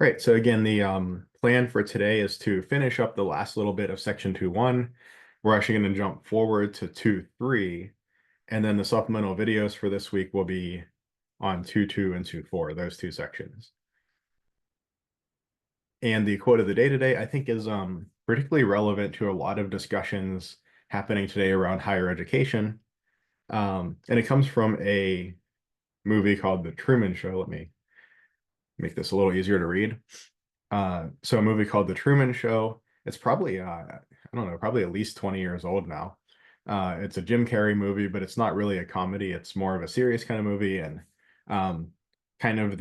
Right. So again, the plan for today is to finish up the last little bit of section 2.1. We're actually going to jump forward to 2.3, and then the supplemental videos for this week will be on 2.2 and 2.4, those two sections. And the quote of the day today, I think, is particularly relevant to a lot of discussions happening today around higher education. And it comes from a movie called The Truman Show. Let me make this a little easier to read. So a movie called The Truman Show. It's probably, I don't know, probably at least 20 years old now. It's a Jim Carrey movie, but it's not really a comedy. It's more of a serious kind of movie. And kind of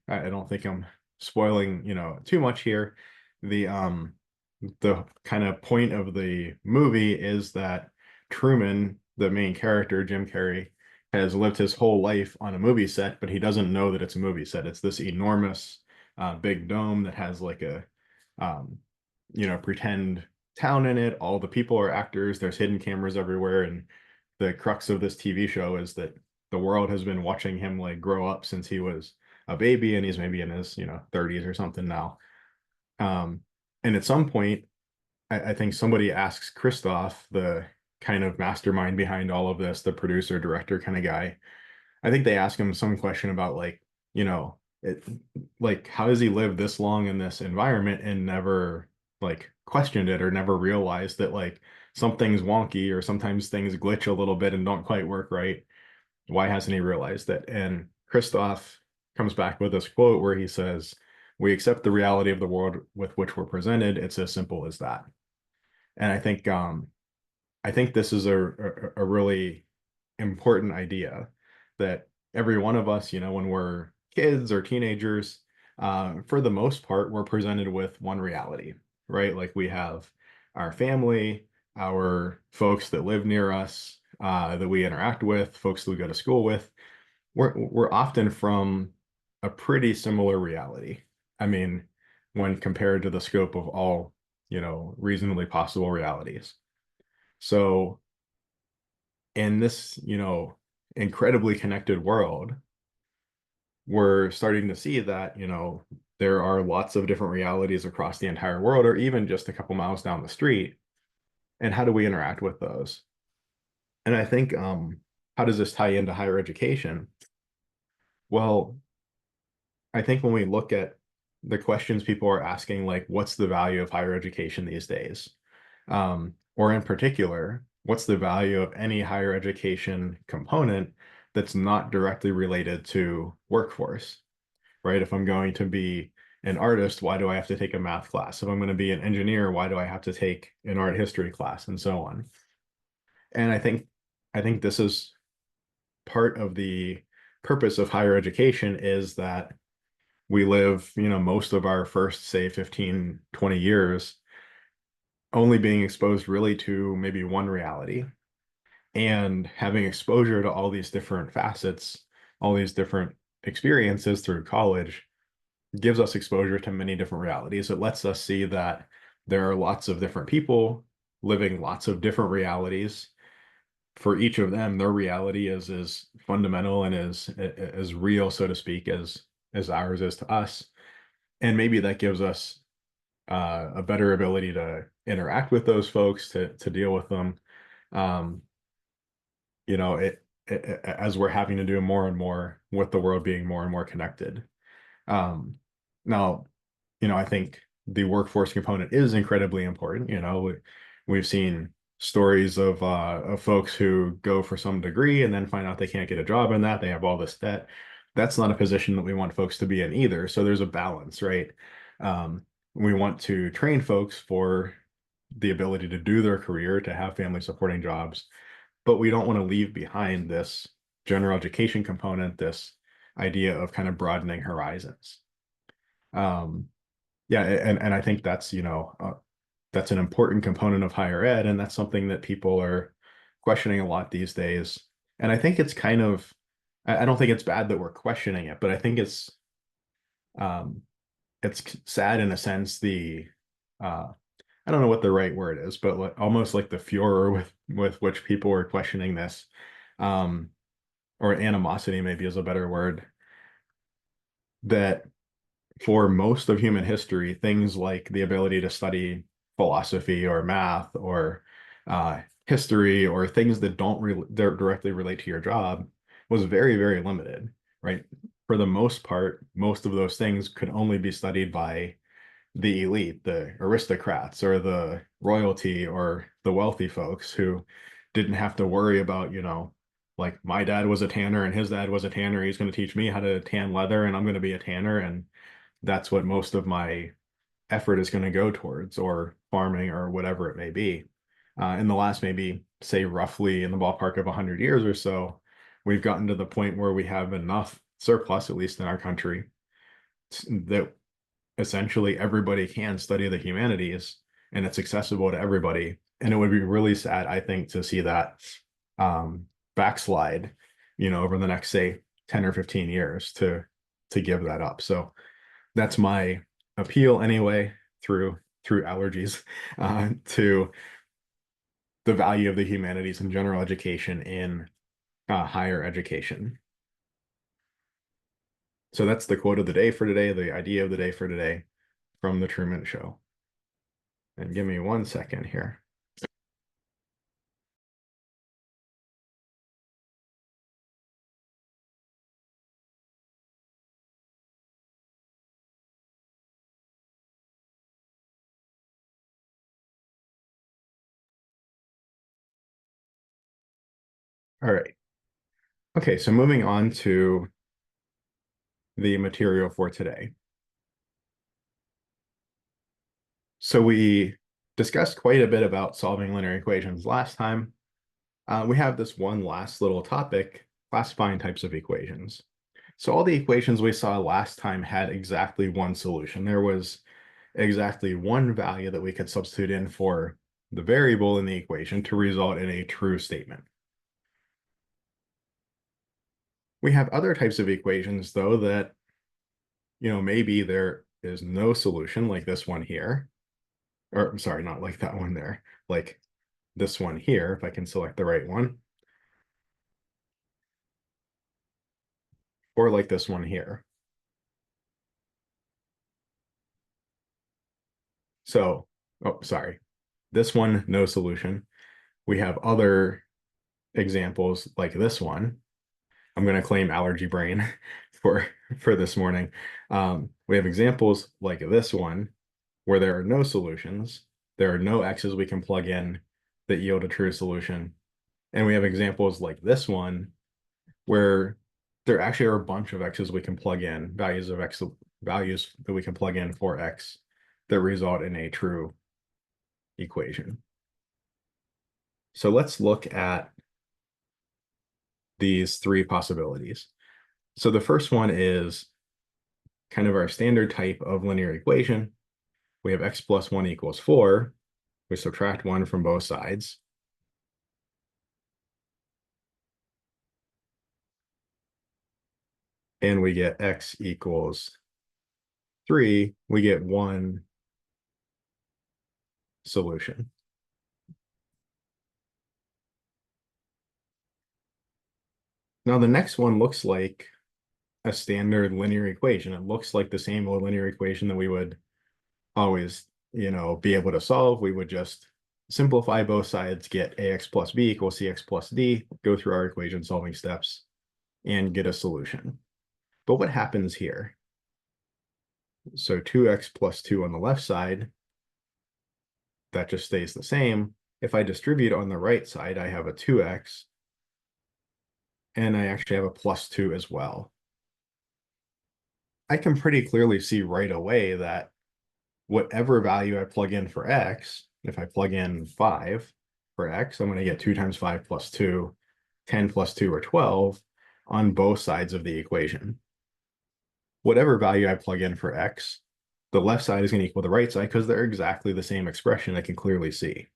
I don't think I'm spoiling, too much here. The kind of point of the movie is that Truman, the main character, Jim Carrey, has lived his whole life on a movie set, but he doesn't know that it's a movie set. It's this enormous big dome that has like a um, pretend town in it. All the people are actors. There's hidden cameras everywhere, and the crux of this TV show is that the world has been watching him like grow up since he was a baby, and he's maybe in his 30s or something now. Um, and at some point, I think somebody asks Christoph, the kind of mastermind behind all of this, the producer, director kind of guy. I think they ask him some question about like, like how does he live this long in this environment and never like questioned it or never realized that like something's wonky or sometimes things glitch a little bit and don't quite work right. Why hasn't he realized it? And Christoph comes back with this quote where he says, "We accept the reality of the world with which we're presented. It's as simple as that." And I think this is a really important idea that every one of us, when we're kids or teenagers, for the most part, we're presented with one reality, right? Like we have our family, our folks that live near us, that we interact with, folks that we go to school with. We're often from a pretty similar reality. I mean, when compared to the scope of all, reasonably possible realities. So in this, incredibly connected world, we're starting to see that, there are lots of different realities across the entire world, or even just a couple miles down the street. And how do we interact with those? And I think, how does this tie into higher education? Well, I think when we look at the questions people are asking, like, what's the value of higher education these days? Or in particular, what's the value of any higher education component that's not directly related to workforce, right? If I'm going to be an artist, why do I have to take a math class? If I'm going to be an engineer, why do I have to take an art history class and so on? And I think this is part of the purpose of higher education is that we live, most of our first, say, 15, 20 years only being exposed really to maybe one reality and having exposure to all these different facets, all these different experiences through college gives us exposure to many different realities. It lets us see that there are lots of different people living lots of different realities. For each of them, their reality is as fundamental and as real, so to speak, as ours is to us. And maybe that gives us a better ability to interact with those folks, to deal with them. Um, as we're having to do more and more with the world being more and more connected. Um, Now, I think the workforce component is incredibly important. We've seen stories of folks who go for some degree and then find out they can't get a job in that. They have all this debt. That's not a position that we want folks to be in either. So there's a balance, right? We want to train folks for the ability to do their career, to have family supporting jobs, but we don't want to leave behind this general education component, this idea of kind of broadening horizons. Um, yeah, and I think that's an important component of higher ed, and that's something that people are questioning a lot these days. And I think it's kind of, I don't think it's bad that we're questioning it, but I think um, it's sad in a sense, uh, I don't know what the right word is, but like, almost like the furor with which people are questioning this, um, or animosity maybe is a better word, that for most of human history, things like the ability to study philosophy or math or history or things that don't directly relate to your job was very, very limited, right? For the most part, most of those things could only be studied by the elite, the aristocrats or the royalty or the wealthy folks who didn't have to worry about, like my dad was a tanner and his dad was a tanner. He's going to teach me how to tan leather and I'm going to be a tanner. And that's what most of my effort is going to go towards, or farming or whatever it may be. In the last, maybe say roughly in the ballpark of 100 years or so, we've gotten to the point where we have enough surplus, at least in our country, that essentially everybody can study the humanities and it's accessible to everybody. And it would be really sad, I think, to see that backslide, over the next, say, 10 or 15 years to give that up. So that's my appeal anyway, through allergies, to the value of the humanities and general education in higher education. So that's the quote of the day for today, the idea of the day for today from the Truman Show. And give me 1 second here. All right. Okay, so moving on to the material for today. So we discussed quite a bit about solving linear equations last time. We have this one last little topic, classifying types of equations. So all the equations we saw last time had exactly one solution. There was exactly one value that we could substitute in for the variable in the equation to result in a true statement. We have other types of equations, though, that, maybe there is no solution, like this one here. Or I'm sorry, not like that one there, like this one here, if I can select the right one. Or like this one here. So, oh, sorry. This one, no solution. We have other examples like this one. I'm going to claim allergy brain for this morning. We have examples like this one where there are no solutions. There are no x's we can plug in that yield a true solution. And we have examples like this one where there actually are a bunch of x's we can plug in, values that we can plug in for x that result in a true equation. So let's look at these three possibilities. So the first one is kind of our standard type of linear equation. We have x plus 1 equals 4. We subtract 1 from both sides. And we get x equals 3. We get one solution. Now the next one looks like a standard linear equation. It looks like the same old linear equation that we would always, be able to solve. We would just simplify both sides, get ax plus b equals cx plus d, go through our equation solving steps, and get a solution. But what happens here? So 2x plus 2 on the left side, that just stays the same. If I distribute on the right side, I have a 2x, and I actually have a plus 2 as well. I can pretty clearly see right away that whatever value I plug in for x, if I plug in 5 for x, I'm going to get 2 times 5 plus 2, 10 plus 2, or 12 on both sides of the equation. Whatever value I plug in for x, the left side is going to equal the right side because they're exactly the same expression I can clearly see.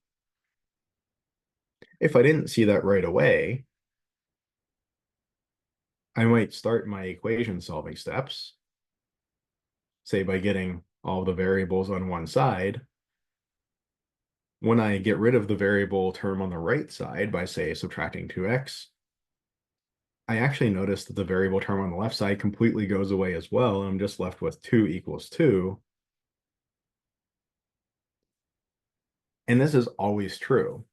If I didn't see that right away, I might start my equation solving steps, say by getting all the variables on one side. When I get rid of the variable term on the right side by, say, subtracting 2x, I actually noticed that the variable term on the left side completely goes away as well, and I'm just left with 2 equals 2. And this is always true.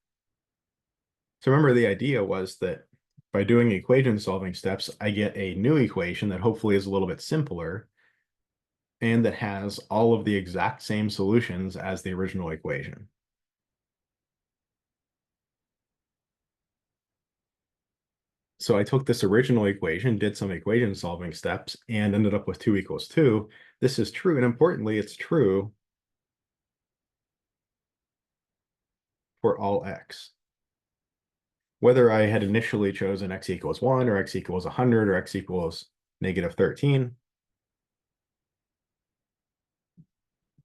So remember, the idea was that by doing equation solving steps, I get a new equation that hopefully is a little bit simpler and that has all of the exact same solutions as the original equation. So I took this original equation, did some equation solving steps, and ended up with 2 equals 2. This is true, and importantly, it's true for all x. Whether I had initially chosen x equals 1 or x equals 100 or x equals -13,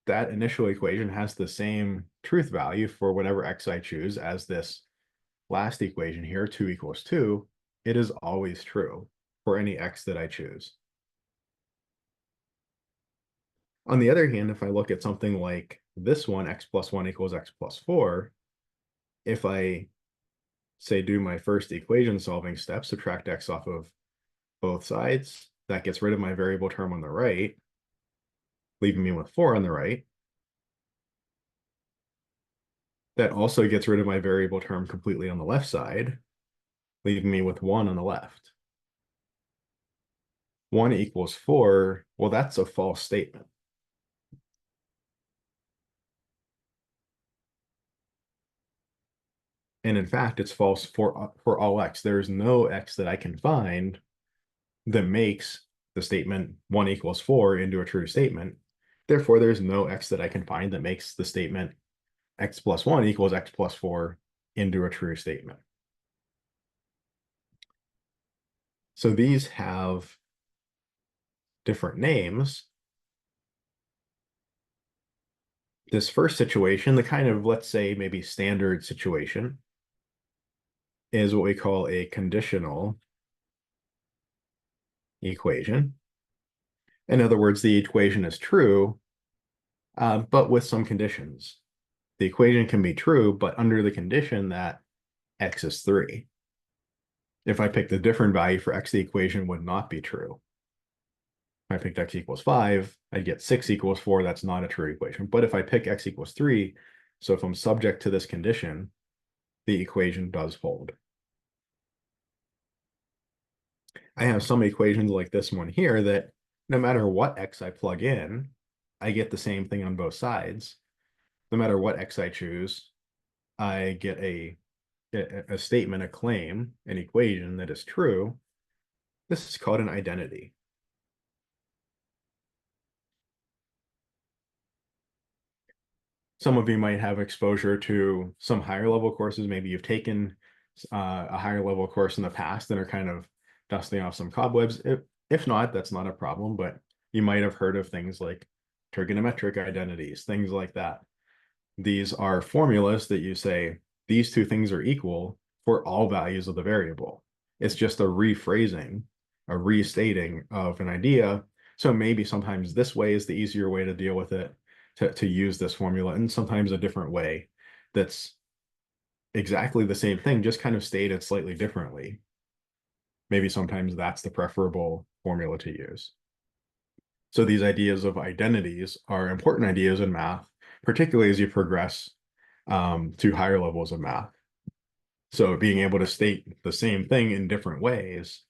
that initial equation has the same truth value for whatever x I choose as this last equation here, 2 equals 2. It is always true for any x that I choose. On the other hand, if I look at something like this one, x plus 1 equals x plus 4, if I say do my first equation solving step, subtract x off of both sides, that gets rid of my variable term on the right, leaving me with 4 on the right. That also gets rid of my variable term completely on the left side, leaving me with 1 on the left. 1 equals 4, well, that's a false statement. And in fact, it's false for all x. There's no x that I can find that makes the statement 1 equals 4 into a true statement. Therefore, there's no x that I can find that makes the statement x plus 1 equals x plus 4 into a true statement. So these have different names. This first situation, the kind of, let's say, maybe standard situation, is what we call a conditional equation. In other words, the equation is true, but with some conditions. The equation can be true, but under the condition that x is 3. If I picked a different value for x, the equation would not be true. If I picked x equals 5, I'd get 6 equals 4. That's not a true equation. But if I pick x equals 3, so if I'm subject to this condition, the equation does hold. I have some equations like this one here that no matter what x I plug in, I get the same thing on both sides. No matter what x I choose, I get a statement, a claim, an equation that is true. This is called an identity. Some of you might have exposure to some higher level courses. Maybe you've taken a higher level course in the past and are kind of dusting off some cobwebs. If not, that's not a problem, but you might have heard of things like trigonometric identities, things like that. These are formulas that you say, these two things are equal for all values of the variable. It's just a rephrasing, a restating of an idea. So maybe sometimes this way is the easier way to deal with it, to use this formula, and sometimes a different way that's exactly the same thing, just kind of stated slightly differently. Maybe sometimes that's the preferable formula to use. So these ideas of identities are important ideas in math, particularly as you progress to higher levels of math. So being able to state the same thing in different ways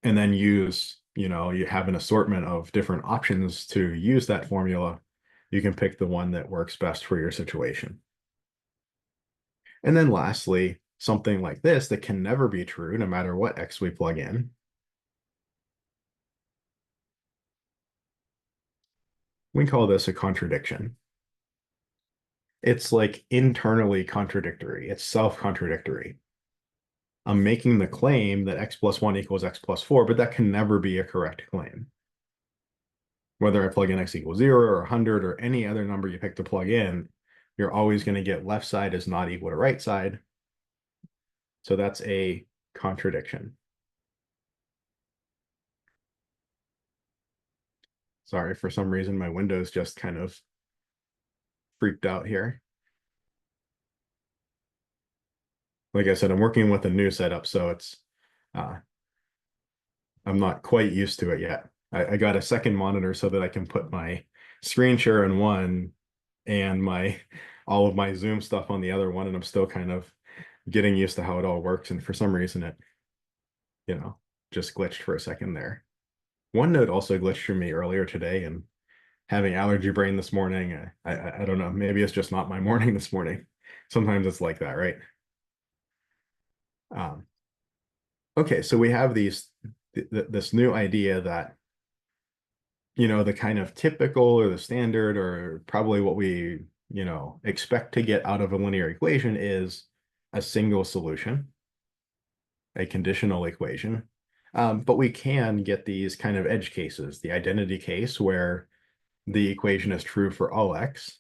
and then use, you have an assortment of different options to use that formula. You can pick the one that works best for your situation. And then lastly, something like this that can never be true no matter what x we plug in. We call this a contradiction. It's like internally contradictory. It's self-contradictory. I'm making the claim that x plus 1 equals x plus 4, but that can never be a correct claim. Whether I plug in x equals 0 or 100 or any other number you pick to plug in, you're always going to get left side is not equal to right side. So that's a contradiction. Sorry, for some reason my Windows just kind of freaked out here. Like I said, I'm working with a new setup, so it's I'm not quite used to it yet. I got a second monitor so that I can put my screen share in one and my all of my Zoom stuff on the other one, and I'm still kind of getting used to how it all works. And for some reason, it, you know, just glitched for a second there. OneNote also glitched for me earlier today, and having allergy brain this morning, I don't know, maybe it's just not my morning this morning. Sometimes it's like that, right? Um, okay, so we have this new idea that, the kind of typical or the standard or probably what we, expect to get out of a linear equation is a single solution, a conditional equation. But we can get these kind of edge cases, the identity case where the equation is true for all x,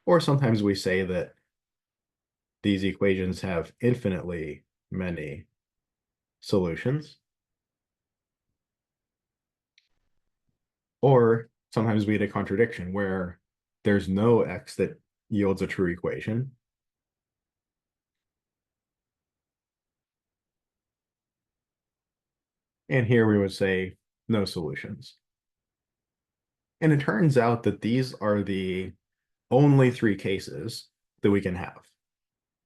or sometimes we say that these equations have infinitely many solutions, or sometimes we get a contradiction where there's no x that yields a true equation. And here we would say no solutions. And it turns out that these are the only three cases that we can have.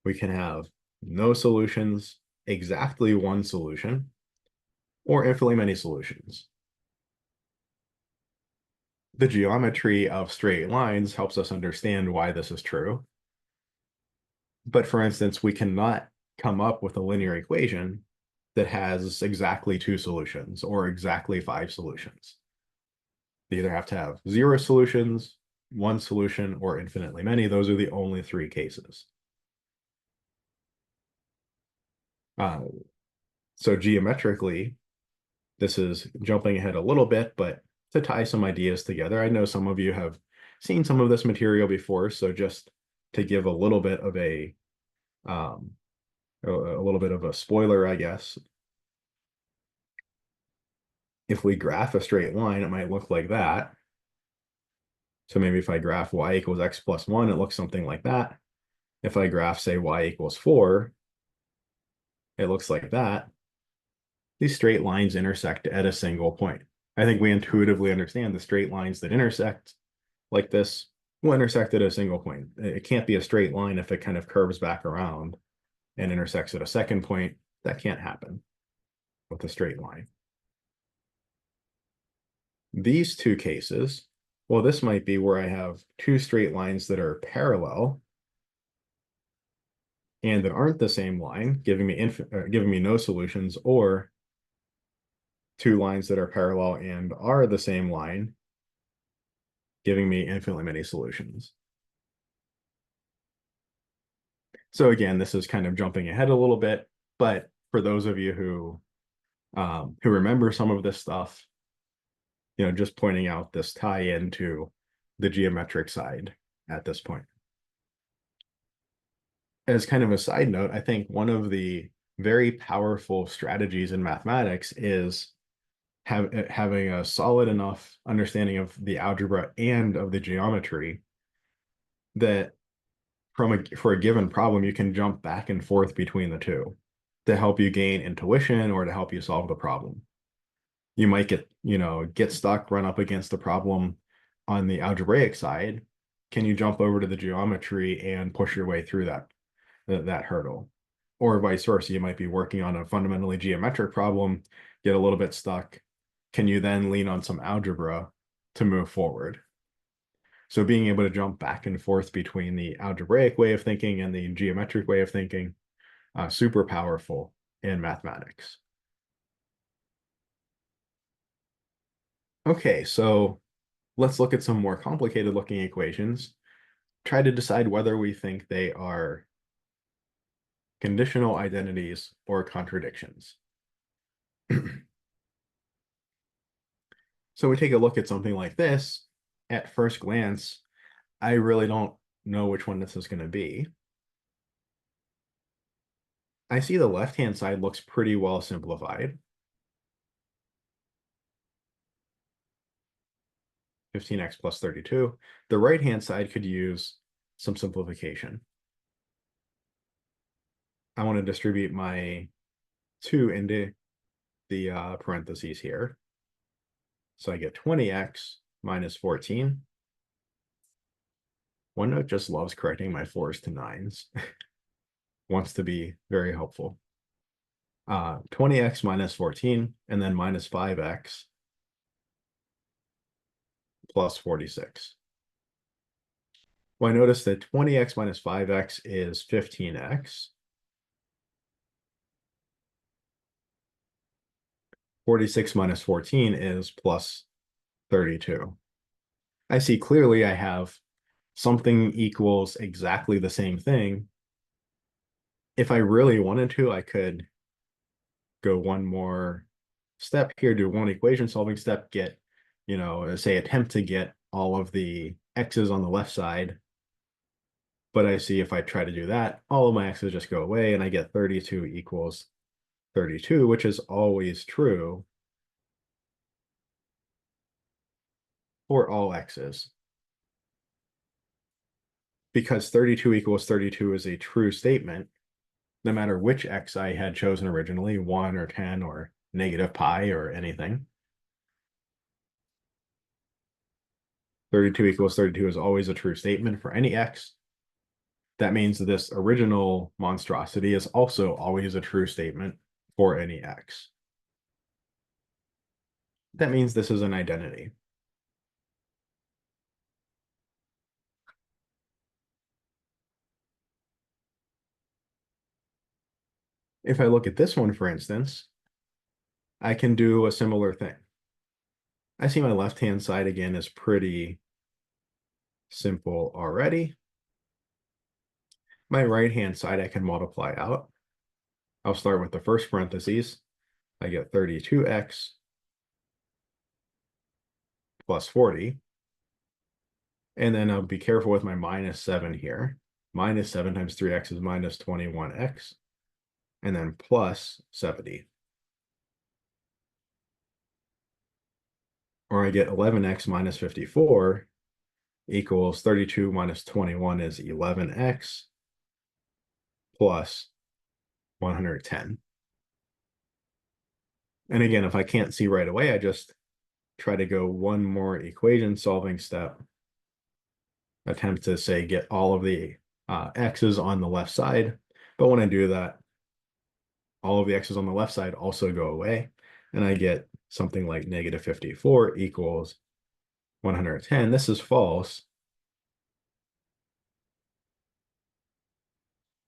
We can have no solutions, exactly one solution, or infinitely many solutions. The geometry of straight lines helps us understand why this is true. But for instance, we cannot come up with a linear equation that has exactly two solutions or exactly five solutions. They either have to have zero solutions, one solution, or infinitely many. Those are the only three cases. Uh, so geometrically, this is jumping ahead a little bit, but to tie some ideas together, I know some of you have seen some of this material before, so just to give a little bit of um, a little bit of a spoiler, I guess. If we graph a straight line, it might look like that. So maybe if I graph y equals x plus 1, it looks something like that. If I graph, say, y equals 4, it looks like that. These straight lines intersect at a single point. I think we intuitively understand the straight lines that intersect like this will intersect at a single point. It can't be a straight line if it kind of curves back around and intersects at a second point. That can't happen with a straight line. These two cases, well, this might be where I have two straight lines that are parallel and that aren't the same line, giving me no solutions, or two lines that are parallel and are the same line, giving me infinitely many solutions. So again, this is kind of jumping ahead a little bit, but for those of you who remember some of this stuff, just pointing out this tie into the geometric side at this point. As kind of a side note, I think one of the very powerful strategies in mathematics is having a solid enough understanding of the algebra and of the geometry that for a given problem, you can jump back and forth between the two to help you gain intuition or to help you solve the problem. You might get stuck, run up against the problem on the algebraic side. Can you jump over to the geometry and push your way through that hurdle? Or vice versa, you might be working on a fundamentally geometric problem, get a little bit stuck. Can you then lean on some algebra to move forward? So being able to jump back and forth between the algebraic way of thinking and the geometric way of thinking, super powerful in mathematics. Okay, so let's look at some more complicated looking equations. Try to decide whether we think they are conditional identities or contradictions. So we take a look at something like this. At first glance, I really don't know which one this is going to be. I see the left-hand side looks pretty well simplified. 15x plus 32. The right-hand side could use some simplification. I want to distribute my 2 into the parentheses here. So I get 20x minus 14. OneNote just loves correcting my 4s to 9s. Wants to be very helpful. 20x minus 14, and then minus 5x plus 46. Well, I notice that 20x minus 5x is 15x. 46 minus 14 is plus 32. I see clearly I have something equals exactly the same thing. If I really wanted to, I could go one more step here, do one equation solving step, get, say attempt to get all of the x's on the left side. But I see if I try to do that, all of my x's just go away and I get 32 equals 32, which is always true for all x's. Because 32 equals 32 is a true statement, no matter which x I had chosen originally, 1 or 10 or negative pi or anything. 32 equals 32 is always a true statement for any x. That means this original monstrosity is also always a true statement for any x. That means this is an identity. If I look at this one, for instance, I can do a similar thing. I see my left-hand side again is pretty simple already. My right-hand side I can multiply out. I'll start with the first parentheses. I get 32x plus 40. And then I'll be careful with my minus 7 here. Minus 7 times 3x is minus 21x. And then plus 70. Or I get 11x minus 54 equals 32 minus 21 is 11x plus 110. And again, if I can't see right away, I just try to go one more equation solving step, attempt to say get all of the x's on the left side. But when I do that, all of the x's on the left side also go away, and I get something like negative 54 equals 110. This is false.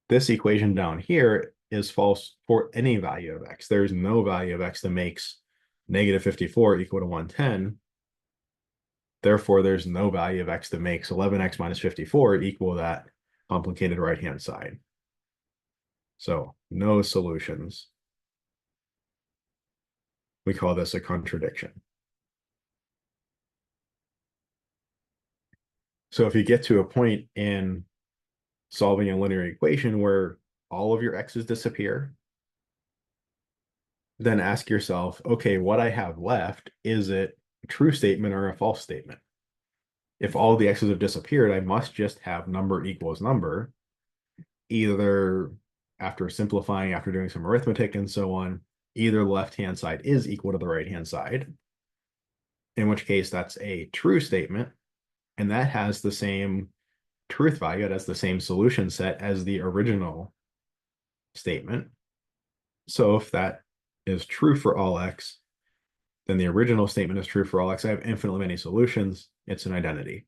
This equation down here is false for any value of x. There's no value of x that makes negative 54 equal to 110. Therefore, there's no value of x that makes 11x minus 54 equal that complicated right-hand side. So no solutions. We call this a contradiction. So if you get to a point in solving a linear equation where all of your x's disappear, then ask yourself, okay, what I have left, is it a true statement or a false statement? If all the x's have disappeared, I must just have number equals number, either after simplifying, after doing some arithmetic and so on, either the left-hand side is equal to the right-hand side, in which case that's a true statement, and that has the same truth value, it has the same solution set as the original statement. So if that is true for all x, then the original statement is true for all x. I have infinitely many solutions. It's an identity.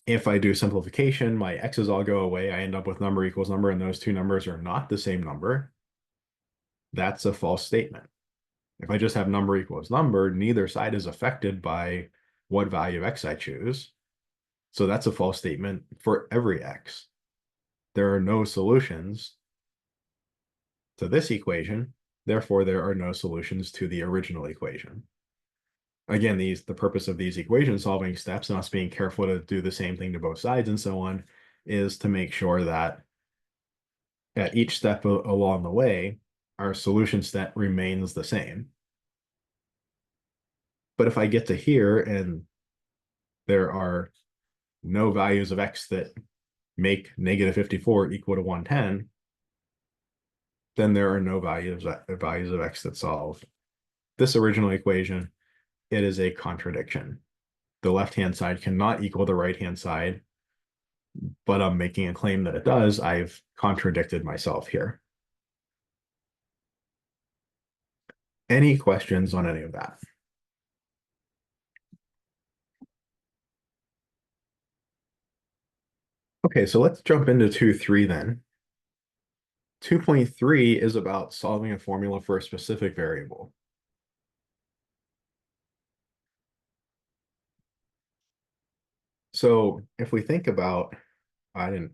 If I do simplification, my x's all go away. I end up with number equals number, and those two numbers are not the same number. That's a false statement. If I just have number equals number, neither side is affected by what value of x I choose. So that's a false statement for every x. There are no solutions to this equation. Therefore, there are no solutions to the original equation. Again, the purpose of these equation solving steps, and us being careful to do the same thing to both sides and so on, is to make sure that at each step along the way, our solution set remains the same. But if I get to here and there are no values of x that make negative 54 equal to 110, then there are no values of x that solve this original equation. It is a contradiction. The left-hand side cannot equal the right-hand side, but I'm making a claim that it does. I've contradicted myself here. Any questions on any of that? Okay, so let's jump into 2.3 then. 2.3 is about solving a formula for a specific variable. So if we think about, I didn't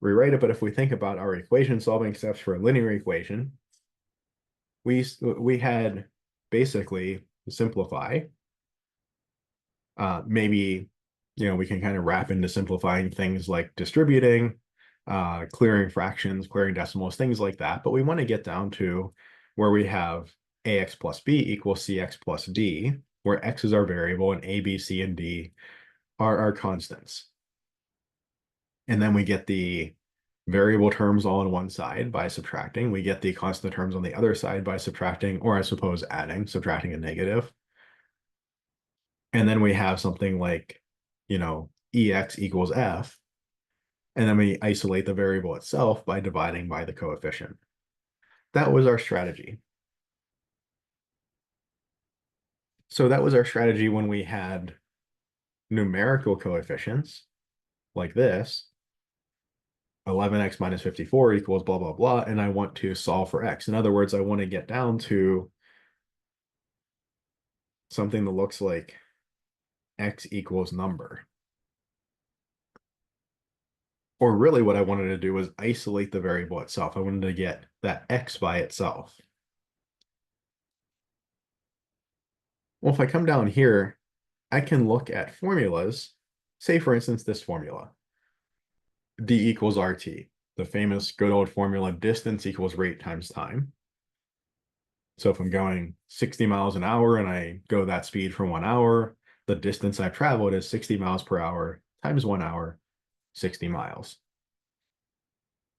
rewrite it, but if we think about our equation solving steps for a linear equation, we had basically simplify. Maybe, we can kind of wrap into simplifying things like distributing, clearing fractions, clearing decimals, things like that. But we want to get down to where we have ax plus b equals cx plus d, where x is our variable and a, b, c, and d are our constants. And then we get the variable terms all on one side by subtracting. We get the constant terms on the other side by subtracting, or I suppose adding, subtracting a negative. And then we have something like, ex equals f. And then we isolate the variable itself by dividing by the coefficient. That was our strategy. So that was our strategy when we had numerical coefficients like this. 11x minus 54 equals blah, blah, blah. And I want to solve for x. In other words, I want to get down to something that looks like x equals number. Or really what I wanted to do was isolate the variable itself. I wanted to get that x by itself. Well, if I come down here, I can look at formulas. Say, for instance, this formula, d equals RT, the famous good old formula, distance equals rate times time. So if I'm going 60 miles an hour and I go that speed for 1 hour, the distance I've traveled is 60 miles per hour times 1 hour, 60 miles.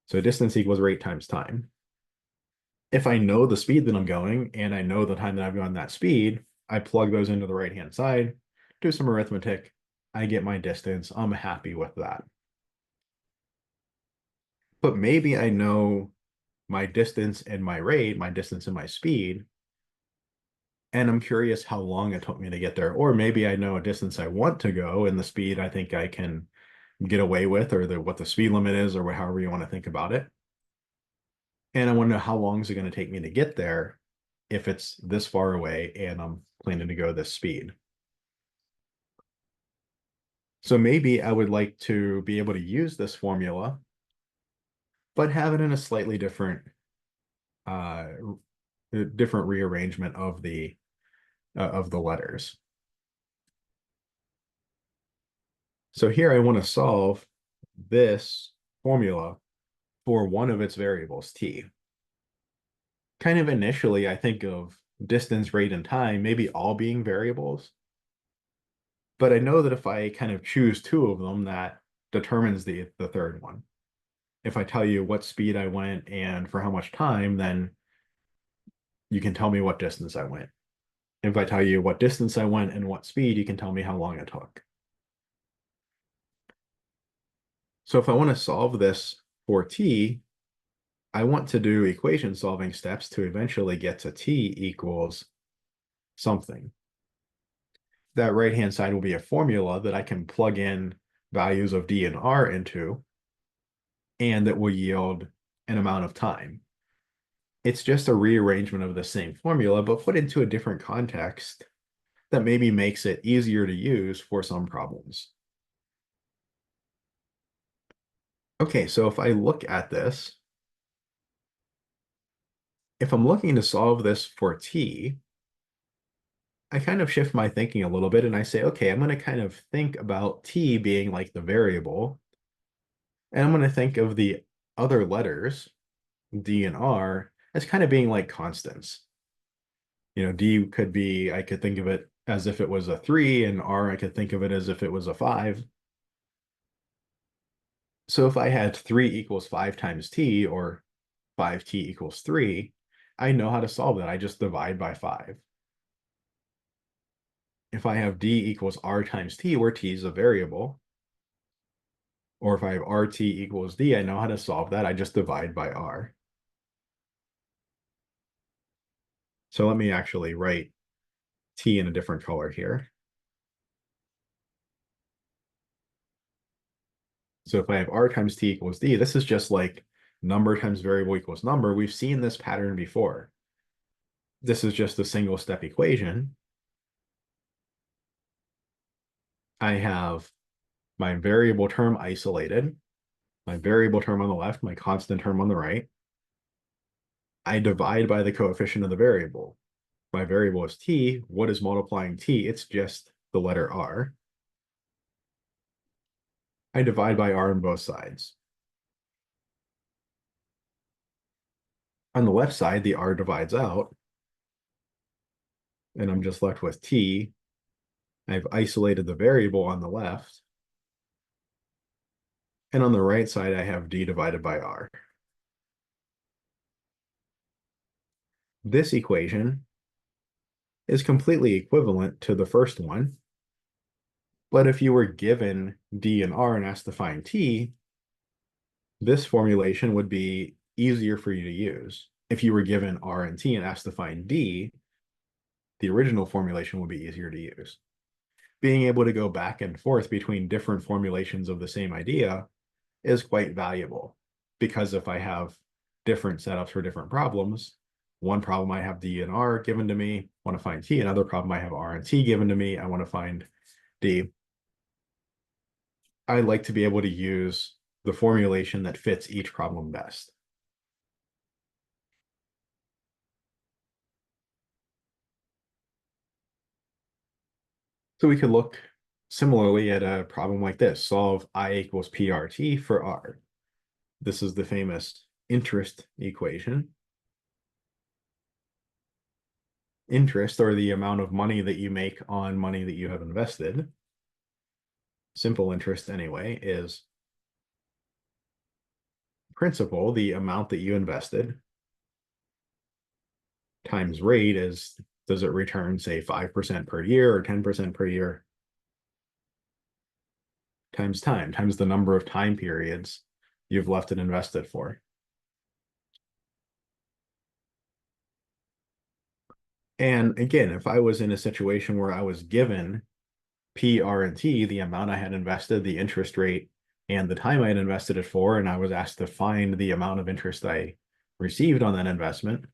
So distance equals rate times time. If I know the speed that I'm going and I know the time that I've gone that speed, I plug those into the right-hand side, do some arithmetic, I get my distance. I'm happy with that. But maybe I know my distance and my rate, my distance and my speed, and I'm curious how long it took me to get there. Or maybe I know a distance I want to go and the speed I think I can get away with, or what the speed limit is, or however you want to think about it. And I want to know how long is it going to take me to get there if it's this far away and I'm planning to go this speed. So maybe I would like to be able to use this formula, but have it in a slightly different rearrangement of the letters. So here I want to solve this formula for one of its variables, t. Kind of initially, I think of distance, rate, and time maybe all being variables. But I know that if I kind of choose two of them, that determines the third one. If I tell you what speed I went and for how much time, then you can tell me what distance I went. If I tell you what distance I went and what speed, you can tell me how long it took. So if I want to solve this for t, I want to do equation solving steps to eventually get to t equals something. That right-hand side will be a formula that I can plug in values of d and r into, and that will yield an amount of time. It's just a rearrangement of the same formula, but put into a different context that maybe makes it easier to use for some problems. Okay, so if I look at this, if I'm looking to solve this for t, I kind of shift my thinking a little bit and I say, okay, I'm going to kind of think about t being like the variable, and I'm going to think of the other letters, d and r, as kind of being like constants. D could be, I could think of it as if it was a 3, and r, I could think of it as if it was a 5. So if I had 3 equals 5 times t, or 5t equals 3, I know how to solve that. I just divide by 5. If I have d equals r times t, where t is a variable, or if I have rt equals d, I know how to solve that. I just divide by r. So let me actually write t in a different color here. So if I have r times t equals d, this is just like number times variable equals number. We've seen this pattern before. This is just a single step equation. I have my variable term isolated, my variable term on the left, my constant term on the right. I divide by the coefficient of the variable. My variable is t. What is multiplying t? It's just the letter r. I divide by r on both sides. On the left side, the r divides out, and I'm just left with t. I've isolated the variable on the left. And on the right side, I have d divided by r. This equation is completely equivalent to the first one. But if you were given d and r and asked to find t, this formulation would be easier for you to use. If you were given r and t and asked to find d, the original formulation would be easier to use. Being able to go back and forth between different formulations of the same idea is quite valuable, because if I have different setups for different problems, one problem I have d and r given to me, want to find t, another problem I have r and t given to me, I want to find d. I like to be able to use the formulation that fits each problem best. So we could look similarly at a problem like this. Solve I equals PRT for R. This is the famous interest equation. Interest, or the amount of money that you make on money that you have invested, simple interest anyway, is principal, the amount that you invested, times rate is, does it return, say, 5% per year or 10% per year, times time, times the number of time periods you've left it invested for. And again, if I was in a situation where I was given P, R, and T, the amount I had invested, the interest rate, and the time I had invested it for, and I was asked to find the amount of interest I received on that investment,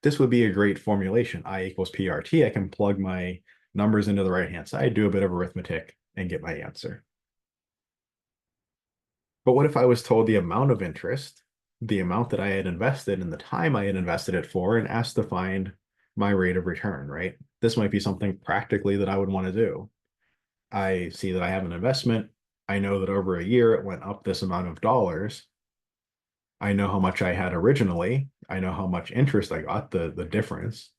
this would be a great formulation. I equals PRT. I can plug my numbers into the right-hand side, do a bit of arithmetic, and get my answer. But what if I was told the amount of interest, the amount that I had invested, and the time I had invested it for, and asked to find my rate of return, right? This might be something practically that I would want to do. I see that I have an investment. I know that over a year it went up this amount of dollars. I know how much I had originally. I know how much interest I got, the difference,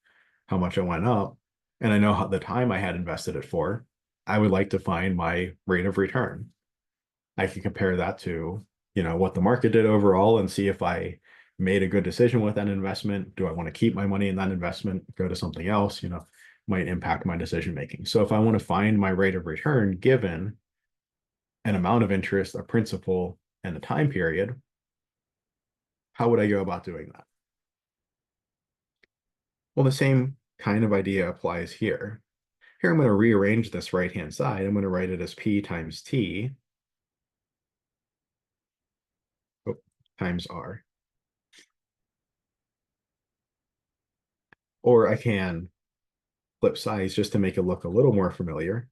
how much it went up, and I know how the time I had invested it for. I would like to find my rate of return. I can compare that to, what the market did overall and see if I made a good decision with that investment. Do I want to keep my money in that investment, go to something else, might impact my decision making. So if I want to find my rate of return given an amount of interest, a principal, and a time period, how would I go about doing that? Well, the same kind of idea applies here. Here I'm going to rearrange this right-hand side. I'm going to write it as P times T times R. Or I can flip sides just to make it look a little more familiar.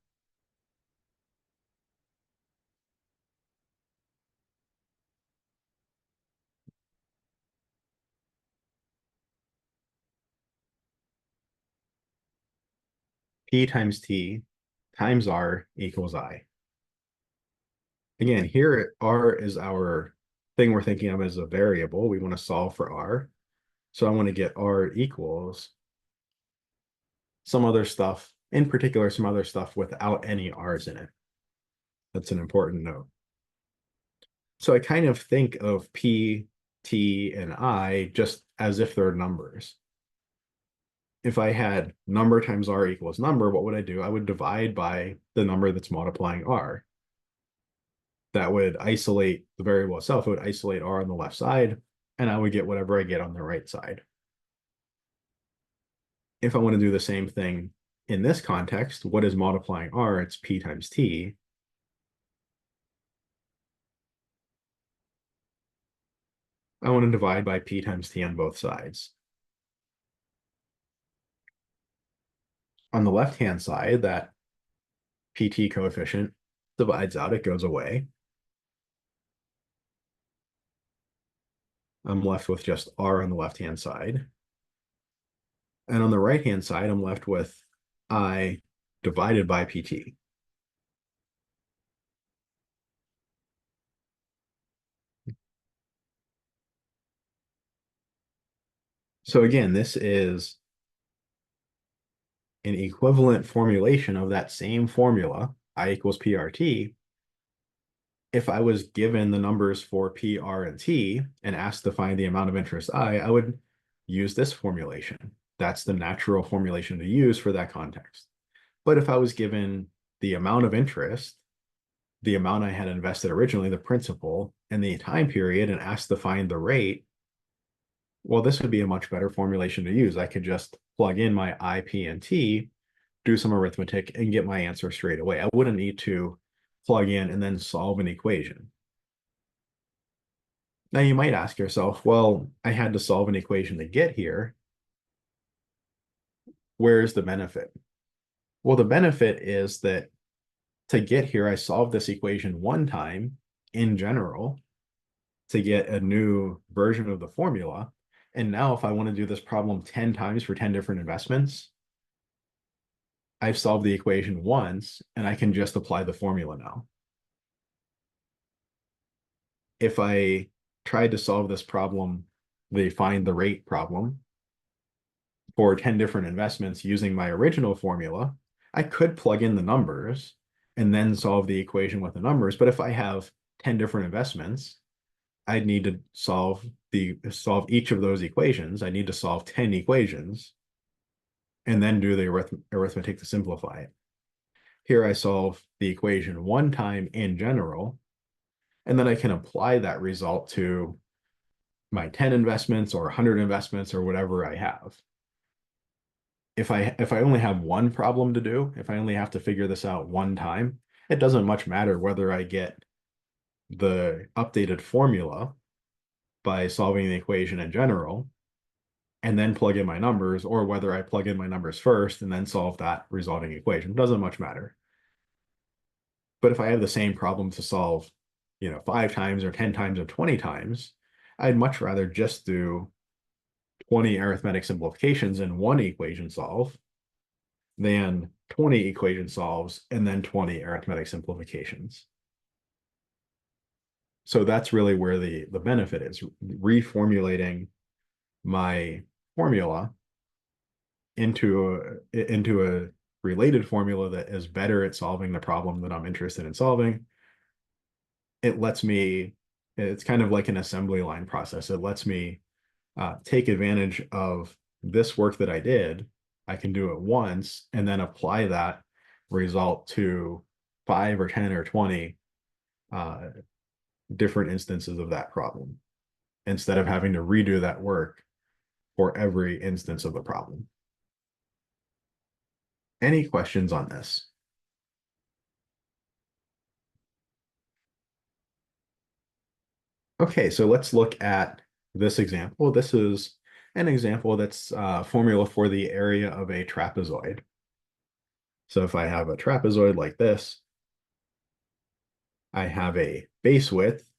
P times T times R equals I. Again, here R is our thing we're thinking of as a variable. We want to solve for R. So I want to get R equals some other stuff, in particular, some other stuff without any R's in it. That's an important note. So I kind of think of P, t, and I just as if they're numbers. If I had number times r equals number, what would I do? I would divide by the number that's multiplying r. That would isolate the variable itself. It would isolate r on the left side, and I would get whatever I get on the right side. If I want to do the same thing in this context, what is multiplying r? It's p times t. I want to divide by p times t on both sides. On the left-hand side, that pt coefficient divides out, it goes away. I'm left with just r on the left-hand side. And on the right-hand side, I'm left with I divided by pt. So again, this is an equivalent formulation of that same formula, I equals PRT. If I was given the numbers for P, R, and T and asked to find the amount of interest I would use this formulation. That's the natural formulation to use for that context. But if I was given the amount of interest, the amount I had invested originally, the principal, and the time period, and asked to find the rate, well, this would be a much better formulation to use. I could just plug in my I, P, and T, do some arithmetic, and get my answer straight away. I wouldn't need to plug in and then solve an equation. Now you might ask yourself, well, I had to solve an equation to get here. Where's the benefit? Well, the benefit is that to get here, I solved this equation one time in general to get a new version of the formula. And now if I want to do this problem 10 times for 10 different investments, I've solved the equation once and I can just apply the formula now. If I tried to solve this problem, the find the rate problem for 10 different investments using my original formula, I could plug in the numbers and then solve the equation with the numbers. But if I have 10 different investments, I'd need to solve each of those equations. I need to solve 10 equations and then do the arithmetic to simplify it. Here I solve the equation one time in general, and then I can apply that result to my 10 investments or 100 investments or whatever I have. If I only have one problem to do, if I only have to figure this out one time, it doesn't much matter whether I get the updated formula by solving the equation in general and then plug in my numbers, or whether I plug in my numbers first and then solve that resulting equation. It doesn't much matter. But if I have the same problem to solve, 5 times or 10 times or 20 times, I'd much rather just do 20 arithmetic simplifications in one equation solve than 20 equation solves and then 20 arithmetic simplifications. So that's really where the benefit is, reformulating my formula into a related formula that is better at solving the problem that I'm interested in solving. It's kind of like an assembly line process. It lets me take advantage of this work that I did. I can do it once and then apply that result to 5 or 10 or 20 different instances of that problem, instead of having to redo that work for every instance of the problem. Any questions on this? Okay, so let's look at this example. This is an example that's formula for the area of a trapezoid. So if I have a trapezoid like this, I have a base width,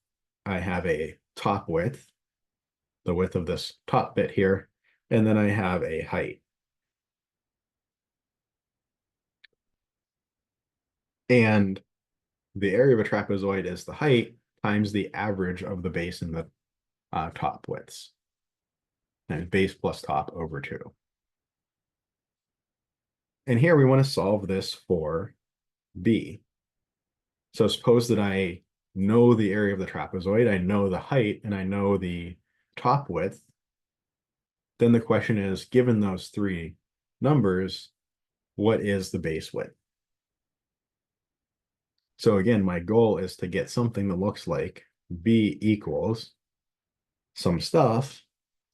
I have a top width, the width of this top bit here, and then I have a height. And the area of a trapezoid is the height times the average of the base and the top widths. And base plus top over 2. And here we want to solve this for B. So suppose that I know the area of the trapezoid, I know the height, and I know the top width, then the question is, given those three numbers, what is the base width? So again, my goal is to get something that looks like B equals some stuff,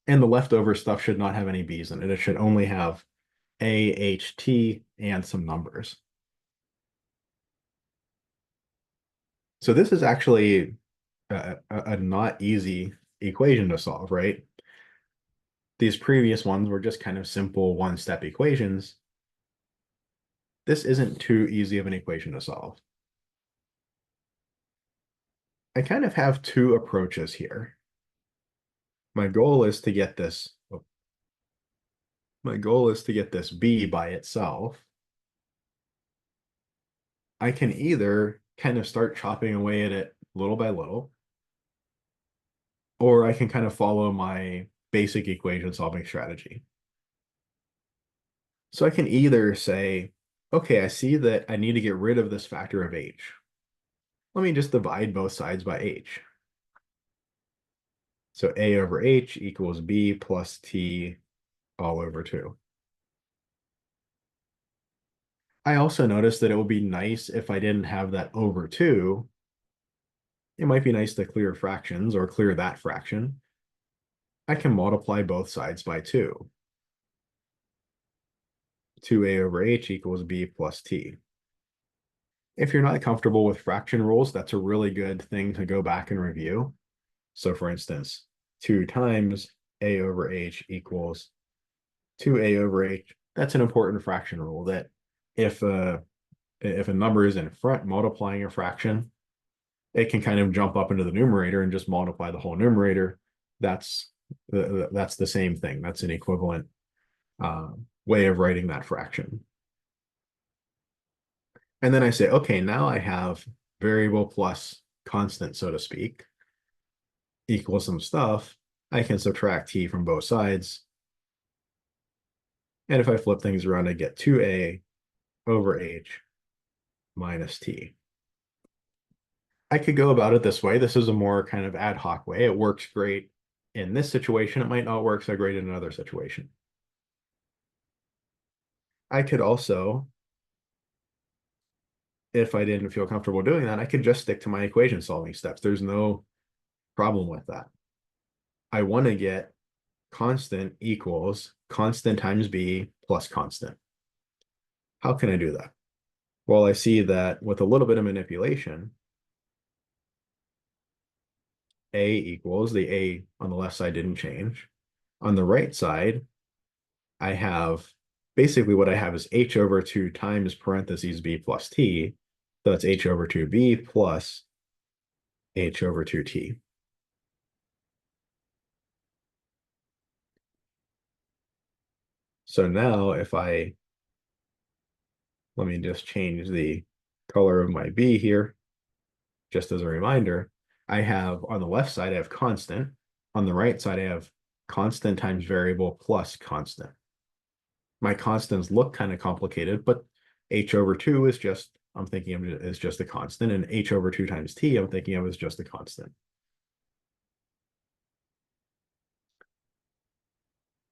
and the leftover stuff should not have any B's in it. It should only have A, H, T, and some numbers. So this is actually a not easy equation to solve, right? These previous ones were just kind of simple one-step equations. This isn't too easy of an equation to solve. I kind of have two approaches here. My goal is to get this B by itself. I can either kind of start chopping away at it little by little, or I can kind of follow my basic equation solving strategy. So I can either say, okay, I see that I need to get rid of this factor of H. Let me just divide both sides by H. So A over H equals B plus T all over 2. I also noticed that it would be nice if I didn't have that over 2. It might be nice to clear fractions or clear that fraction. I can multiply both sides by 2. 2A over H equals B plus T. If you're not comfortable with fraction rules, that's a really good thing to go back and review. So for instance, 2 times A over H equals 2A over H. That's an important fraction rule that if a number is in front multiplying a fraction, it can kind of jump up into the numerator and just multiply the whole numerator. That's the same thing. That's an equivalent way of writing that fraction. And then I say, okay, now I have variable plus constant, so to speak, equals some stuff. I can subtract t from both sides. And if I flip things around, I get 2a over h minus t. I could go about it this way. This is a more kind of ad hoc way. It works great in this situation. It might not work so great in another situation. I could also, if I didn't feel comfortable doing that, I could just stick to my equation solving steps. There's no problem with that. I want to get constant equals constant times b plus constant. How can I do that? Well, I see that with a little bit of manipulation, a equals, the a on the left side didn't change. On the right side, I have basically what I have is h over 2 times parentheses b plus t. So that's h over 2b plus h over 2t. So now if let me just change the color of my b here, just as a reminder. I have on the left side, I have constant. On the right side, I have constant times variable plus constant. My constants look kind of complicated, but h over 2 is just, I'm thinking of it as just a constant, and h over 2 times t, I'm thinking of as just a constant.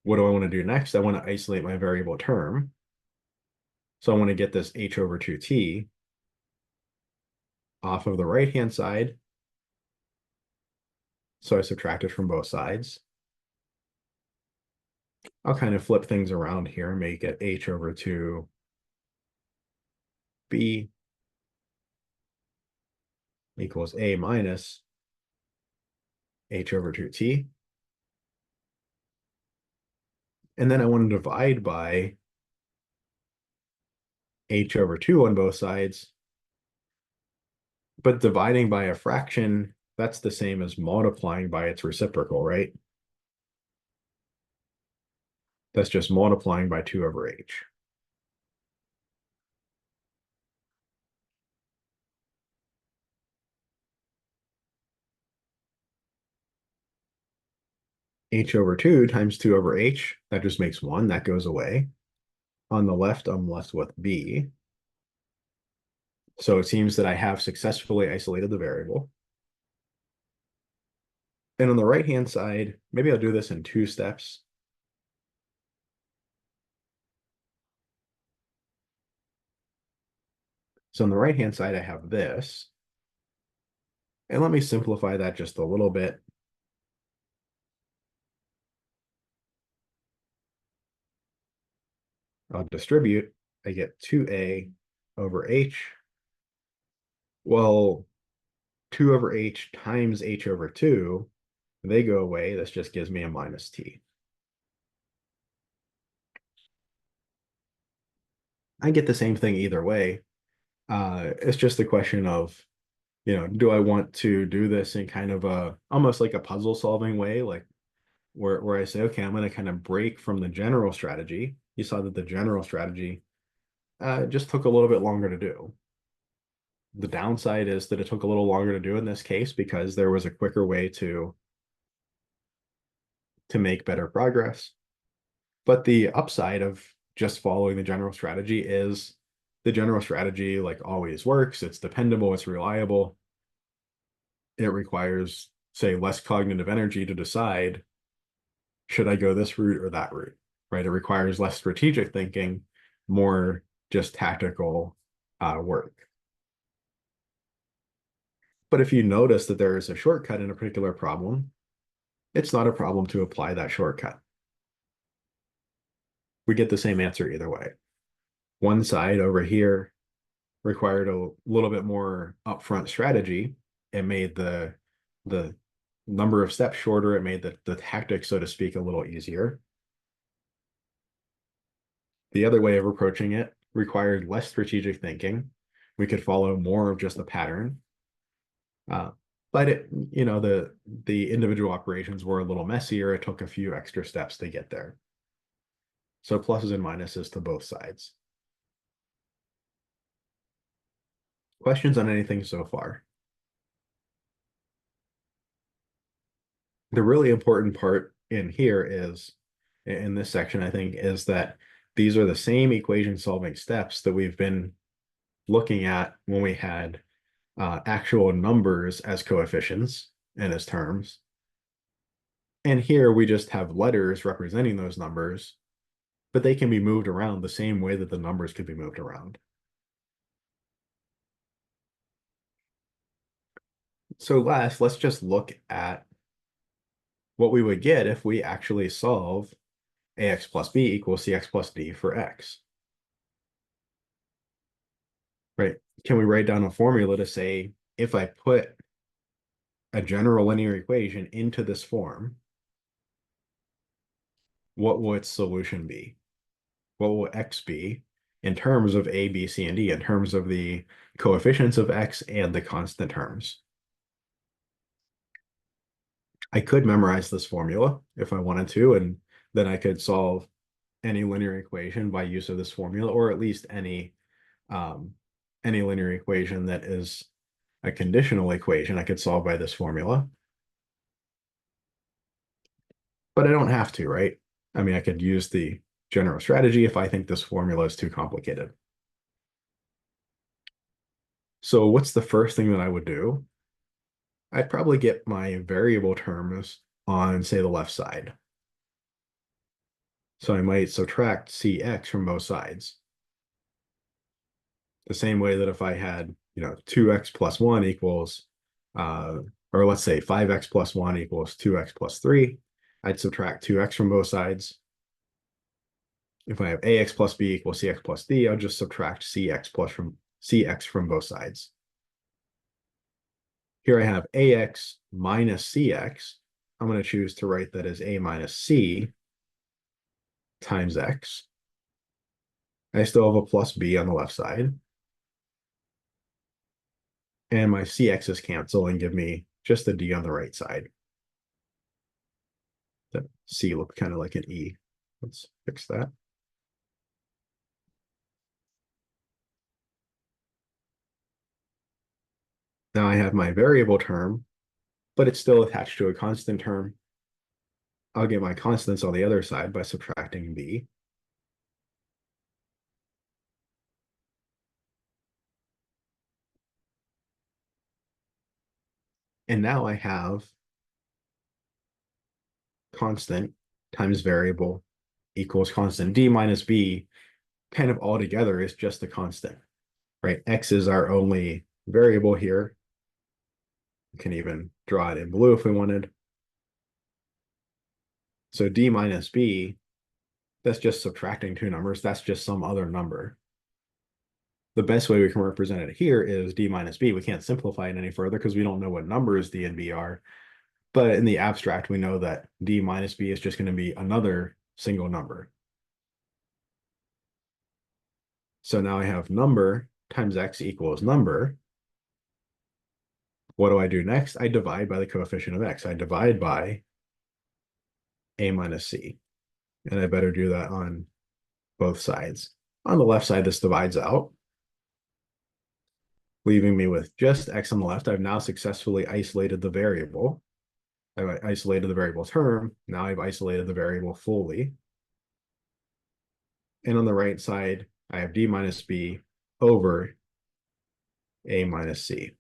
What do I want to do next? I want to isolate my variable term. So I want to get this h over 2t off of the right-hand side. So I subtract it from both sides. I'll kind of flip things around here and make it h over 2b equals a minus h over 2t. And then I want to divide by h over 2 on both sides. But dividing by a fraction, that's the same as multiplying by its reciprocal, right? That's just multiplying by 2 over h. H over 2 times 2 over h, that just makes 1. That goes away. On the left, I'm left with b. So it seems that I have successfully isolated the variable. And on the right-hand side, maybe I'll do this in two steps. So on the right-hand side, I have this. And let me simplify that just a little bit. I'll distribute. I get 2a over h. Well, 2 over h times h over 2, they go away. This just gives me a minus t. I get the same thing either way. It's just a question of, do I want to do this in kind of a almost like a puzzle solving way, like where I say, okay, I'm going to kind of break from the general strategy. You saw that the general strategy just took a little bit longer to do. The downside is that it took a little longer to do in this case because there was a quicker way to make better progress. But the upside of just following the general strategy is the general strategy like always works. It's dependable, it's reliable. It requires, say, less cognitive energy to decide, should I go this route or that route, right? It requires less strategic thinking, more just tactical work. But if you notice that there is a shortcut in a particular problem, it's not a problem to apply that shortcut. We get the same answer either way. One side over here required a little bit more upfront strategy. It made the number of steps shorter. It made the tactics, so to speak, a little easier. The other way of approaching it required less strategic thinking. We could follow more of just a pattern. But the individual operations were a little messier. It took a few extra steps to get there. So pluses and minuses to both sides. Questions on anything so far? The really important part in here is, in this section, I think, is that these are the same equation solving steps that we've been looking at when we had actual numbers as coefficients and as terms. And here we just have letters representing those numbers, but they can be moved around the same way that the numbers could be moved around. So let's just look at what we would get if we actually solve ax plus b equals cx plus d for x. Right? Can we write down a formula to say, if I put a general linear equation into this form, what will its solution be? What will x be in terms of a, b, c, and d, in terms of the coefficients of x and the constant terms? I could memorize this formula if I wanted to, and then I could solve any linear equation by use of this formula, or at least any linear equation that is a conditional equation I could solve by this formula. But I don't have to, right? I mean, I could use the general strategy if I think this formula is too complicated. So what's the first thing that I would do? I'd probably get my variable terms on, say, the left side. So I might subtract cx from both sides. The same way that if I had, 2x plus 1 equals, or let's say 5x plus 1 equals 2x plus 3, I'd subtract 2x from both sides. If I have ax plus b equals cx plus d, I'll just subtract cx from both sides. Here I have ax minus cx. I'm going to choose to write that as a minus c times x. I still have a plus b on the left side. And my cx's cancel and give me just a d on the right side. The c looked kind of like an e. Let's fix that. Now I have my variable term, but it's still attached to a constant term. I'll get my constants on the other side by subtracting b. And now I have constant times variable equals constant. D minus B kind of all together is just a constant, right? X is our only variable here. We can even draw it in blue if we wanted. So D minus B, that's just subtracting two numbers. That's just some other number. The best way we can represent it here is D minus B. We can't simplify it any further because we don't know what numbers D and B are. But in the abstract, we know that D minus B is just going to be another single number. So now I have number times X equals number. What do I do next? I divide by the coefficient of X. I divide by A minus C. And I better do that on both sides. On the left side, this divides out, leaving me with just X on the left. I've now successfully isolated the variable. I've isolated the variable term. Now I've isolated the variable fully. And on the right side, I have D minus B over A minus C.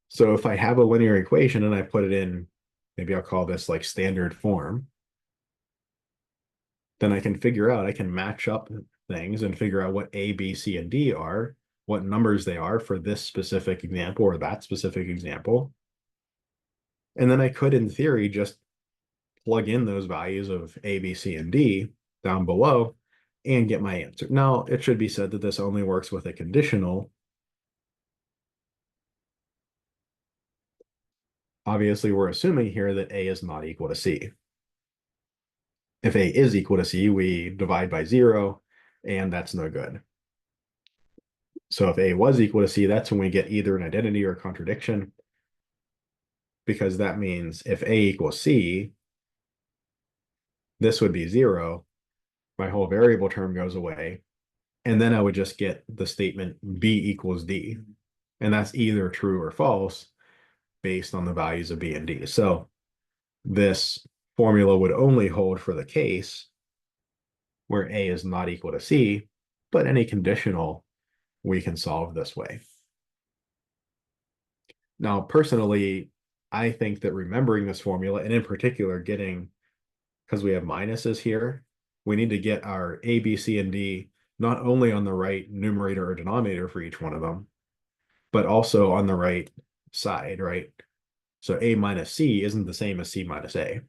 So if I have a linear equation and I put it in, maybe I'll call this like standard form, then I can match up things and figure out what A, B, C, and D are, what numbers they are for this specific example or that specific example. And then I could, in theory, just plug in those values of A, B, C, and D down below and get my answer. Now, it should be said that this only works with a conditional. Obviously, we're assuming here that A is not equal to C. If A is equal to C, we divide by 0, and that's no good. So if A was equal to C, that's when we get either an identity or a contradiction, because that means if A equals C, this would be 0. My whole variable term goes away. And then I would just get the statement B equals D. And that's either true or false based on the values of B and D. So this formula would only hold for the case where A is not equal to C, but any conditional we can solve this way. Now, personally, I think that remembering this formula, and in particular getting, because we have minuses here, we need to get our A, B, C, and D not only on the right numerator or denominator for each one of them, but also on the right side, right? So A minus C isn't the same as C minus A.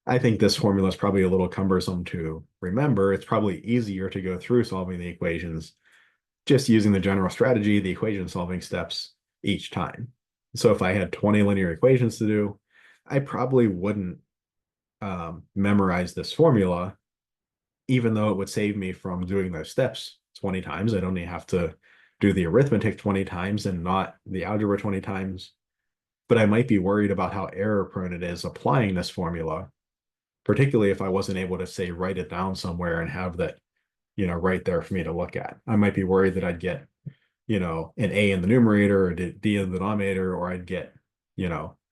I think this formula is probably a little cumbersome to remember. It's probably easier to go through solving the equations just using the general strategy, the equation solving steps each time. So if I had 20 linear equations to do, I probably wouldn't memorize this formula, even though it would save me from doing those steps 20 times. I'd only have to do the arithmetic 20 times and not the algebra 20 times. But I might be worried about how error prone it is applying this formula, particularly if I wasn't able to, say, write it down somewhere and have that, right there for me to look at. I might be worried that I'd get, an A in the numerator or D in the denominator, or I'd get,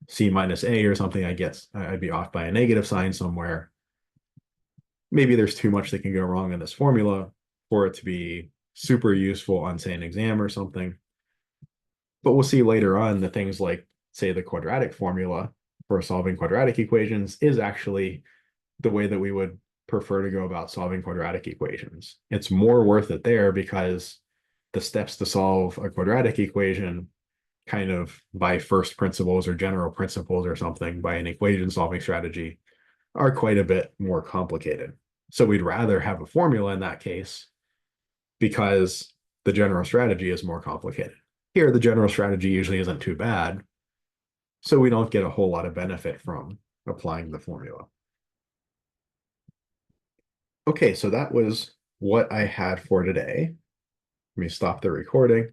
C minus A or something. I'd be off by a negative sign somewhere. Maybe there's too much that can go wrong in this formula for it to be super useful on, say, an exam or something. But we'll see later on that things like, say, the quadratic formula for solving quadratic equations is actually the way that we would prefer to go about solving quadratic equations. It's more worth it there because the steps to solve a quadratic equation kind of by first principles or general principles or something by an equation solving strategy are quite a bit more complicated. So we'd rather have a formula in that case because the general strategy is more complicated. Here, the general strategy usually isn't too bad, so we don't get a whole lot of benefit from applying the formula. Okay, so that was what I had for today. Let me stop the recording.